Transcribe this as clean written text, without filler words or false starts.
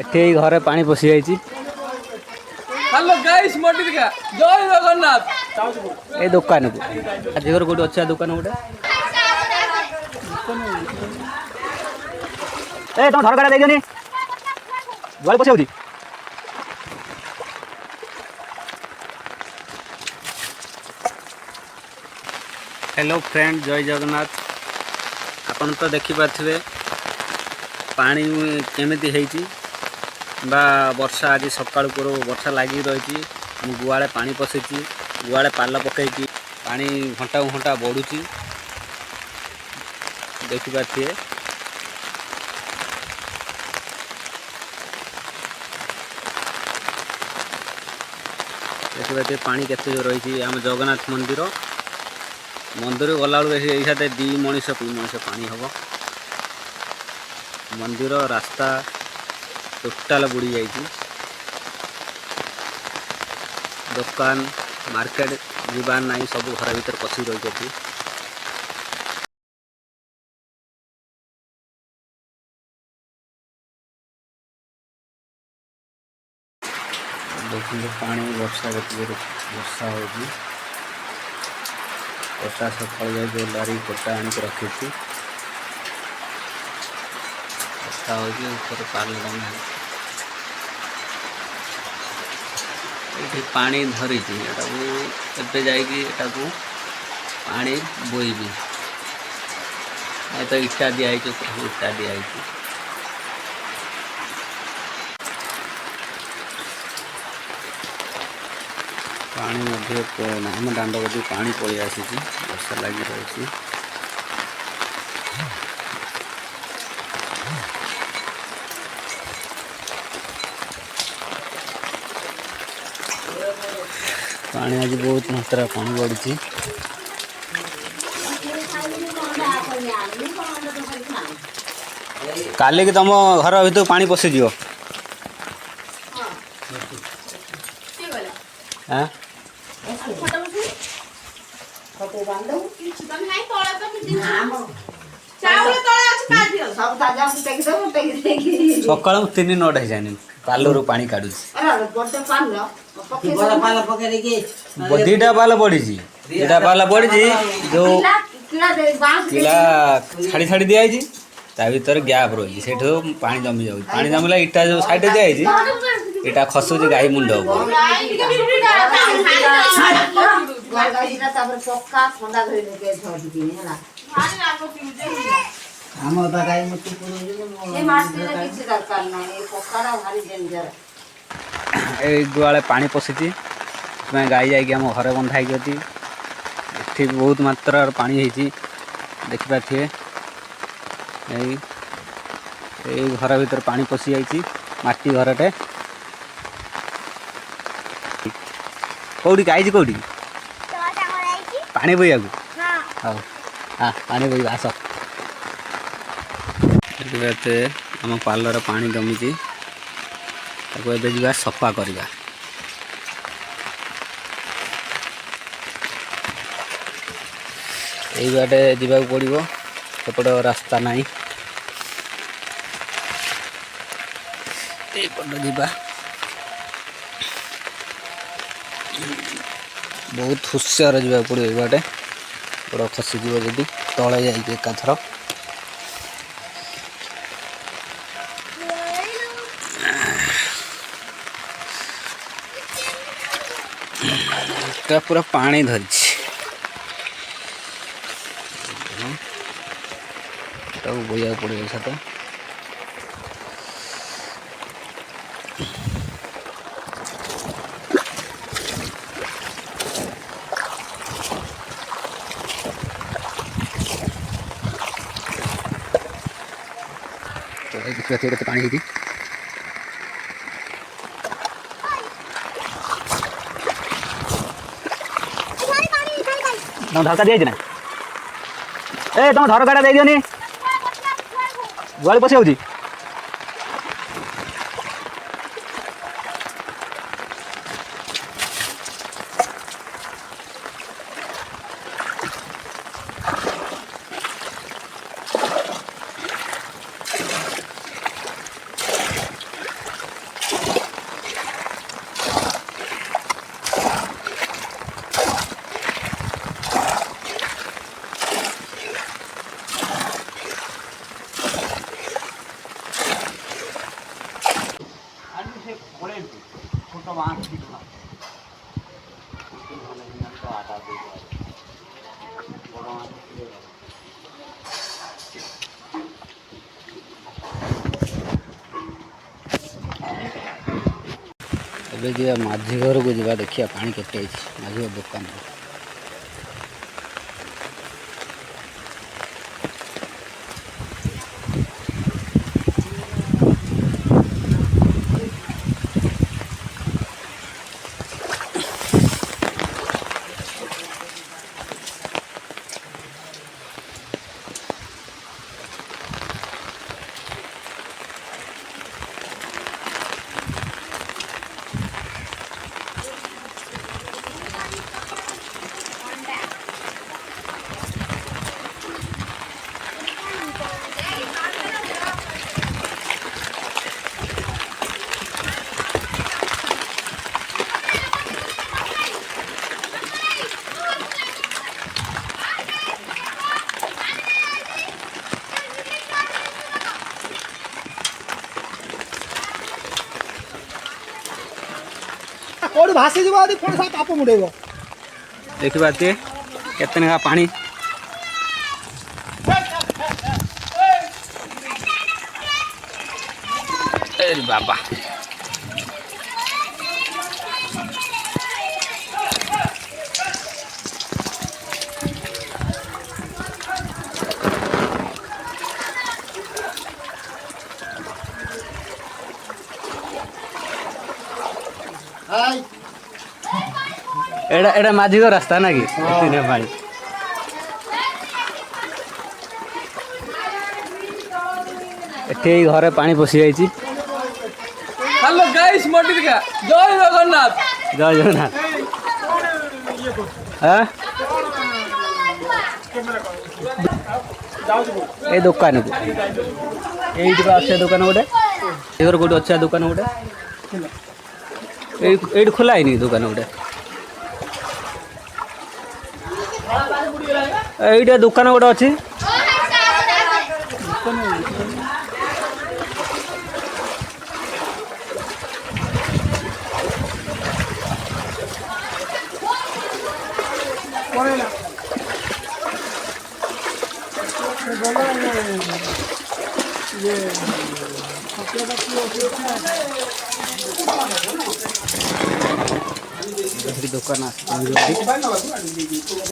एठे घरे पानी पशि जाइए। हेलो गाइस मोटिका जय जगन्नाथ ए दुकान को आज घर कोठी अच्छा दुकान गोटे ए तुम घर काटा देनी जुआल पशि होती हेलो फ्रेंड जय जगन्नाथ आपन तो देखि पाथिबे पानी केमिति हेची बा वर्षा आज सकाळ को वर्षा लगी रही गुआड़े पानी पशि गुआड़े पाल पकई पानी घंटा घंटा बढ़ुची देखिपारे देखिए पानी केते रही आम जगन्नाथ मंदिर मंदिर गला ये दी मनीष पानी हम मंदिर रास्ता टोटाल बुड़ी जाइए दुकान मार्केट जीवार नहीं सब घर भीतर पशि रही देखिए पानी वर्षा वर्षा होगी कोटा सकाल जाए लारी कोटा आनिक रखी वर्षा होगी ऊपर पानी ये पानी धरी एबे जाइए पानी बोईबी तो इटा दिखाई इटा दिखाई पानी आम दांड बदी पानी पलि आसी वर्षा लगी रही पानी आज बहुत मात्रा पानी बढ़ी काली की तुम घर भर पानी पशिज सकाल 3 नट हो जाए पालू पानी काढ़ दीटा पाल पड़ी दीटा पाल पड़ी जो किला छाड़ी छाड़ी दिखाई ता भर गैप रही से पानी जमी जाऊँ पानी जमला इटा जो साइड दिखाई इटा खसुच गाई मुंड गुआले पानी पशि गाई जाकि आम घर बंधा ये बहुत मात्रा पानी होती देखिपारे घर भीतर पानी पशि जाइए माटी घरटे कौटी गाई कौटी पानी बोया हाँ हाँ पानी बोई आस देखिए आम पालर पानी जमी सफा करवा यही बाटे जावाक पड़ो सेपट रास्ता नहीं यपट जा बहुत हुशियार जावाक पड़ो ये बाटे बड़ खसीज जदि तले जाइए एकाथर पूरा पानी धरी बोया पड़े साथ तो पानी होती धरका दिखाई ना ए तुम धर काटा दे दियोनी गुआल पशि होती ଏବେ ଯିବା ମାଝି ଘରକୁ ଯିବା ଦେଖିବା ପାଣି କେତେ ହେଇଛି ମାଝି ଘର ଦୋକାନରେ। कोड़ी भासी जीव आदि पुणी सा पाप मुड़ेब देखिए केते नेखा पानी अरे बाबा एड़ा एड़ा माझी को रास्ता ना कि तीन पानी एठे घरे पानी पशि जाइछि। हेलो गाइस मटिका जय जगन्नाथ। जय जगन्नाथ। हाँ ए दुकान को ये अच्छे दुकान गोटे इधर गोटे अच्छा दुकान गोटे ये खोला है दुकान गोटे ये दुकान गोटे अच्छी दुकान